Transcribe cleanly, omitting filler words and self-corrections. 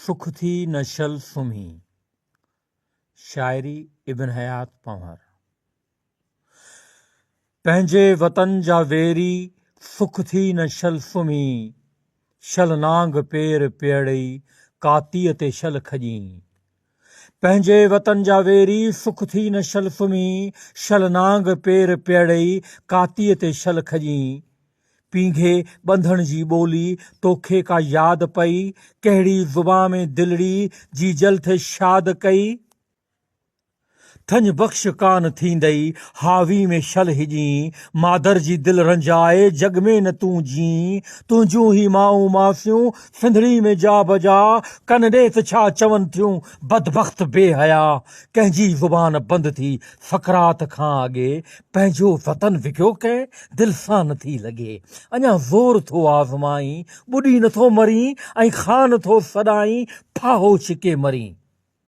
सुख थी नशल सुम्ही। शायरी इब्न हयात पंवर। पंहिंजे वतन जा वेरी सुख थी नशल सुम्ही। शल नांग पेर पेड़ई कातीअ ते शल खजी। पंहिंजे वतन जा वेरी सुख थी नशल सुम्ही। शल नांग पेर पेड़ई कातीअ ते शल खजी। पींघे बंधण जी ॿोली तोखे का याद पई। कहिड़ी ज़ुबां में दिलड़ी जी जल थे शाद कई। थंज बख़्श कान थींदई हावी में शल हिजी। मादर जी दिल रंजाए जग में न तूं जी। तुंहिंजूं ही माऊं मासियूं सिंधड़ी में जा बजा। कन ॾे त छा चवनि थियूं बदबख़्त बेहया। कंहिंजी ज़ुबान बंदि थी फ़क़रात खां अॻे। पंहिंजो वतन विकियो कंहिं दिलि सां नथी लॻे। अञा ज़ोर थो आज़माई ॿुॾी नथो मरी ऐं ख़ान थो सॾाई फाहो छिके मरी।